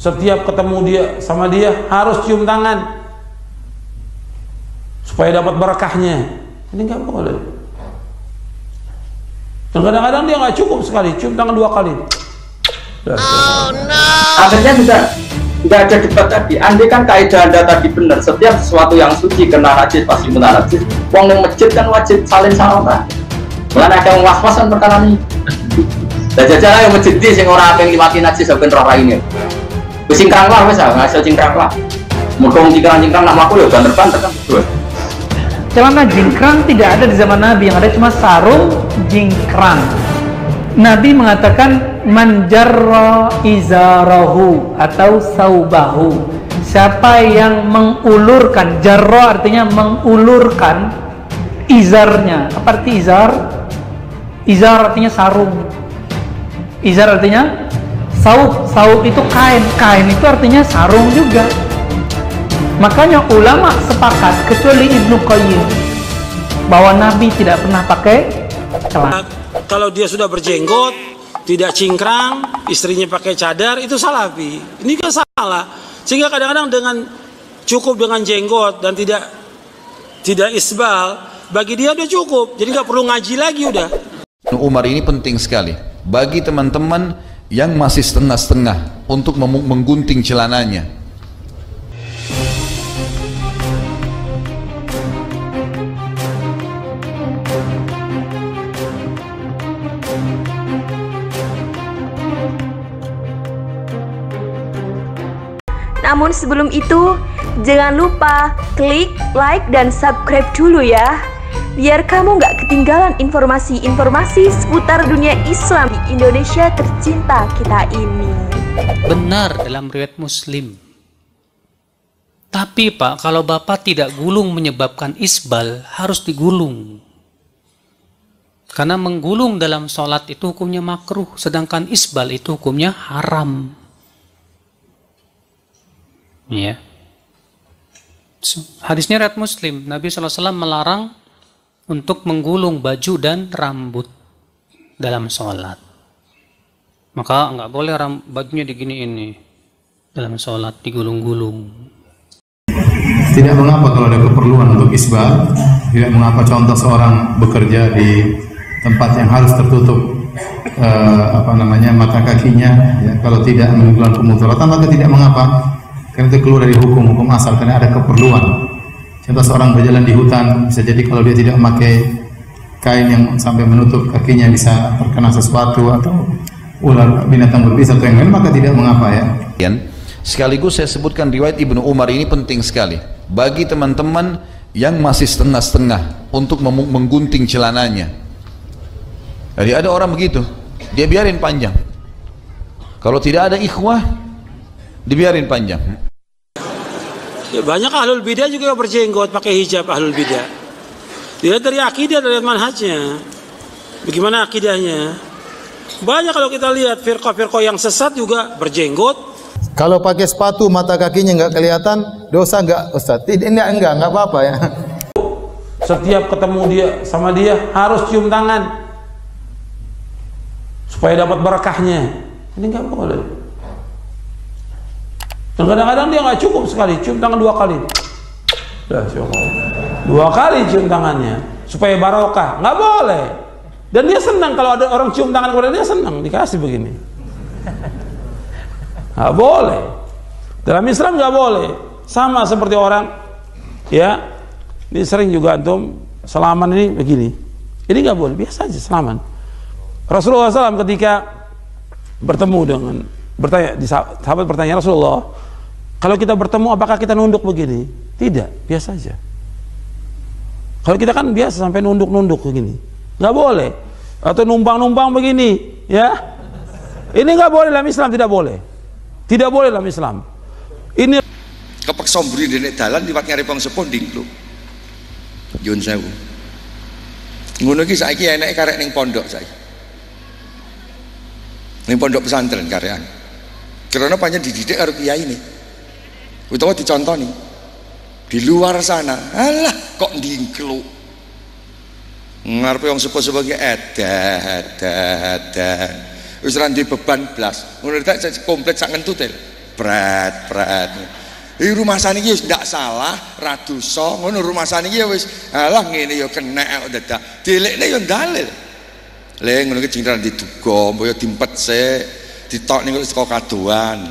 setiap ketemu dia sama dia harus cium tangan supaya dapat berkahnya. Ini nggak boleh. Dan kadang-kadang dia nggak cukup sekali, cium tangan 2 kali. Oh no. Akhirnya sudah ada debat tadi. Andai kan kaidah Anda tadi benar, setiap sesuatu yang suci kena najis pasti kena najis. Wong yang masjid kan wajib salin salaman. Mulane ada yang was-was kan perkara ini. Lah jajal yang masjid sing ora pengen mati najis sampeyan roh raine. Wis cingkrang lah wis ah, ngaso cingkrang lah. Muga cingkrang nak mlaku ya banter-banter kan. Celana jingkrang tidak ada di zaman Nabi, yang ada cuma sarung jingkrang. Nabi mengatakan man jarra izarahu atau saubahu. Siapa yang mengulurkan, jarra artinya mengulurkan izarnya. Apa arti izar? Izar artinya sarung. Izar artinya saub. Saub itu kain. Kain itu artinya sarung juga. Makanya ulama sepakat, kecuali Ibnu Qayyim, bahwa Nabi tidak pernah pakai celana. Kalau dia sudah berjenggot, tidak cingkrang, istrinya pakai cadar, itu salafi. Ini kan salah. Sehingga kadang-kadang dengan cukup dengan jenggot dan tidak isbal, bagi dia udah cukup. Jadi nggak perlu ngaji lagi udah. Umar ini penting sekali bagi teman-teman yang masih setengah-setengah untuk menggunting celananya. Namun sebelum itu, jangan lupa klik like dan subscribe dulu ya, biar kamu nggak ketinggalan informasi-informasi seputar dunia Islam di Indonesia tercinta kita ini. Benar dalam riwayat Muslim. Tapi Pak, kalau Bapak tidak gulung menyebabkan isbal, harus digulung. Karena menggulung dalam sholat itu hukumnya makruh, sedangkan isbal itu hukumnya haram. Ya. Hadisnya riwayat Muslim, Nabi SAW melarang untuk menggulung baju dan rambut dalam sholat. Maka nggak boleh bajunya digini ini dalam sholat digulung-gulung. Tidak mengapa kalau ada keperluan untuk isbal, tidak mengapa contoh seorang bekerja di tempat yang harus tertutup mata kakinya, ya, kalau tidak menimbulkan kemudaratan maka tidak mengapa. Karena itu keluar dari hukum asal, karena ada keperluan. Contoh seorang berjalan di hutan, bisa jadi kalau dia tidak memakai kain yang sampai menutup kakinya bisa terkena sesuatu atau ular binatang berbisa atau yang lain, maka tidak mengapa ya. Sekaligus saya sebutkan riwayat Ibnu Umar ini penting sekali bagi teman-teman yang masih setengah-setengah untuk menggunting celananya. Jadi ada orang begitu, dia biarin panjang. Kalau tidak ada ikhwah, dibiarin panjang. Ya, banyak ahlul bidah juga berjenggot pakai hijab ahlul bidah. Dia dari akidah, dari manhajnya. Bagaimana akidahnya? Banyak kalau kita lihat firqah-firqah yang sesat juga berjenggot. Kalau pakai sepatu mata kakinya nggak kelihatan, dosa nggak Ustaz? Enggak apa-apa ya. Setiap ketemu dia sama dia harus cium tangan supaya dapat berkahnya. Ini nggak boleh. Dan kadang-kadang dia nggak cukup sekali, cium tangan 2 kali. 2 kali cium tangannya supaya barokah. Nggak boleh. Dan dia senang kalau ada orang cium tangan kepada dia, senang dikasih begini. Nggak boleh. Dalam Islam nggak boleh. Sama seperti orang, ya, ini sering juga antum salaman ini begini. Ini nggak boleh, biasa aja salaman. Rasulullah SAW ketika bertemu dengan sahabat bertanya, Rasulullah, kalau kita bertemu apakah kita nunduk begini? Tidak, biasa aja. Kalau kita kan biasa sampai nunduk-nunduk begini, nggak boleh. Atau numpang-numpang begini, ya. Ini nggak boleh dalam Islam, tidak boleh. Tidak boleh dalam Islam. Ini kepeksa mburi dene dalan liwat nyari wong seponding lho. Nyuwun sewu. Ngono iki saiki eneke karek ning pondok saiki. Ning pondok pesantren karean. Karena pancen dididik karo kiai ini. Utawa dicontoni. Di luar sana, alah kok ndingkluk. Ngarepe wong sepuh-sepuh ki edah. Wis ra ndek beban blas. Ngono tak komplit sak ngentut. Bret. Rumah saniki wis ndak salah, ra dosa, ngono rumah saniki ya wis alah ngene ya kena dadak. Dilekne ya dalil. Le ngono ki jingkran diduga, mbaya dimpet sik, ditok ning saka kadoan.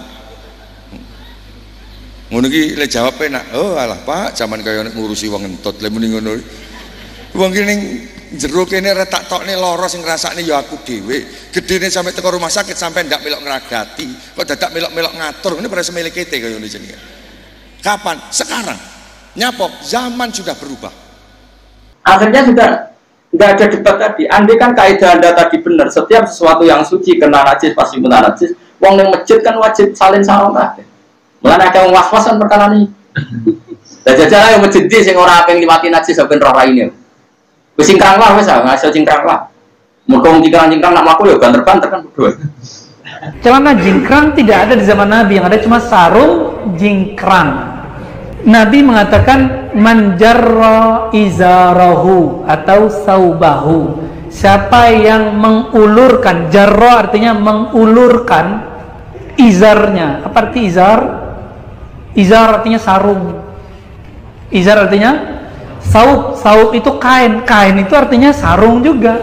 Ngono ki le jawab enak. Oh alah Pak, zaman kaya ngurusi wong entut, le muni ngono. Wong ki ning jero kene rek tak tokne lara sing ngrasakne ya aku dhewe. Gedene sampe teko rumah sakit sampe ndak melok ngragati, kok dadak melok-melok ngatur. Ngene ora semele kete kaya ngene jenenge. Kapan? Sekarang. Nyapok, zaman sudah berubah. Akhirnya sudah nggak ada debat tadi. Andai kan kaidah Anda tadi benar, setiap sesuatu yang suci kena najis pasti kena najis. Wong yang masjid kan wajib salin salam kabeh. Mulane ada was-was kan perkara ini. Lah jajal ayo masjid sing ora pengen mati najis ben roh raine. Wis cingkrang lah wis ngaso cingkrang lah. Muga cingkrang nak mlaku ya banter-banter kan berdua. Celana jingkrang tidak ada di zaman Nabi, yang ada cuma sarung jingkrang. Nabi mengatakan man jarra izarahu atau saubahu. Siapa yang mengulurkan, jarra artinya mengulurkan izarnya. Apa arti izar? Izar artinya sarung. Izar artinya saub. Saub itu kain. Kain itu artinya sarung juga.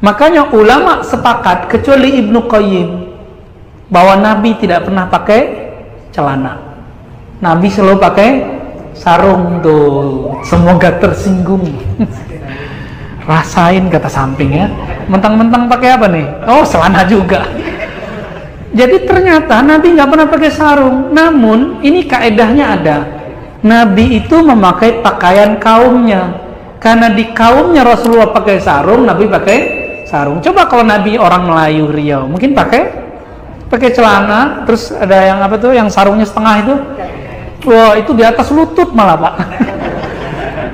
Makanya ulama sepakat kecuali Ibnu Qayyim bahwa Nabi tidak pernah pakai celana. Nabi selalu pakai sarung tuh. Semoga tersinggung. Rasain kata samping ya. Mentang-mentang pakai apa nih? Oh, celana juga. Jadi ternyata Nabi nggak pernah pakai sarung. Namun ini kaedahnya ada. Nabi itu memakai pakaian kaumnya. Karena di kaumnya Rasulullah pakai sarung, Nabi pakai sarung. Coba kalau Nabi orang Melayu Riau, mungkin pakai celana, terus ada yang apa tuh, yang sarungnya setengah itu. Wah, itu di atas lutut malah Pak.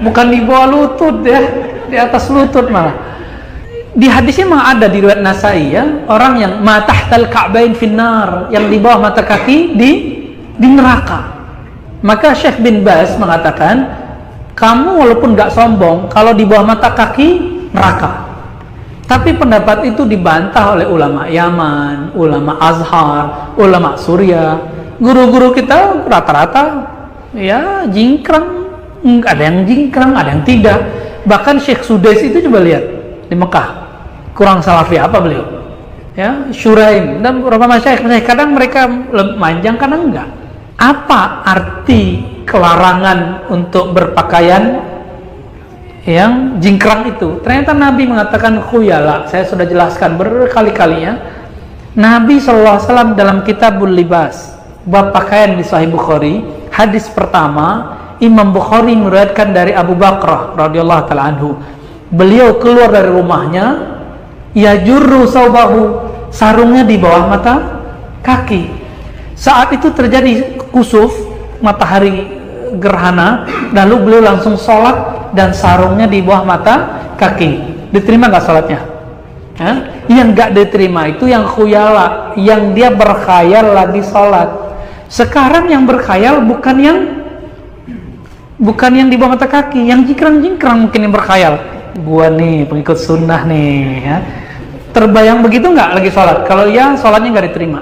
Bukan di bawah lutut ya, di atas lutut malah. Di hadisnya memang ada di riwayat Nasai ya, orang yang matahtal ka'bain finnar, yang di bawah mata kaki di neraka. Maka Syekh bin Baz mengatakan, kamu walaupun gak sombong, kalau di bawah mata kaki neraka. Tapi pendapat itu dibantah oleh ulama Yaman, ulama Azhar, ulama Suriah. Guru-guru kita rata-rata ya jingkrang, ada yang jingkrang, ada yang tidak. Bahkan Syekh Sudais itu coba lihat di Mekah, kurang salafi apa beliau? Ya, Syuraim dan beberapa masyayikh, kadang mereka manjang, kadang enggak. Apa arti kelarangan untuk berpakaian yang jingkrang itu? Ternyata Nabi mengatakan khuyala. Saya sudah jelaskan berkali-kali ya. Nabi SAW dalam Kitabul Libas, bab pakaian di Sahih Bukhari, hadis pertama Imam Bukhari meriwayatkan dari Abu Bakrah radhiyallahu taala anhu. Beliau keluar dari rumahnya, yajurru saubahu, sarungnya di bawah mata kaki. Saat itu terjadi kusuf, matahari gerhana, lalu beliau langsung sholat dan sarungnya di bawah mata kaki. Diterima nggak sholatnya? Yang nggak diterima itu yang khuyala, yang dia berkhayal lagi sholat. Sekarang yang berkhayal bukan yang di bawah mata kaki, yang jingkrang-jingkrang mungkin yang berkhayal. Gua nih pengikut sunnah nih ya. Terbayang begitu nggak lagi sholat? Kalau ya sholatnya nggak diterima.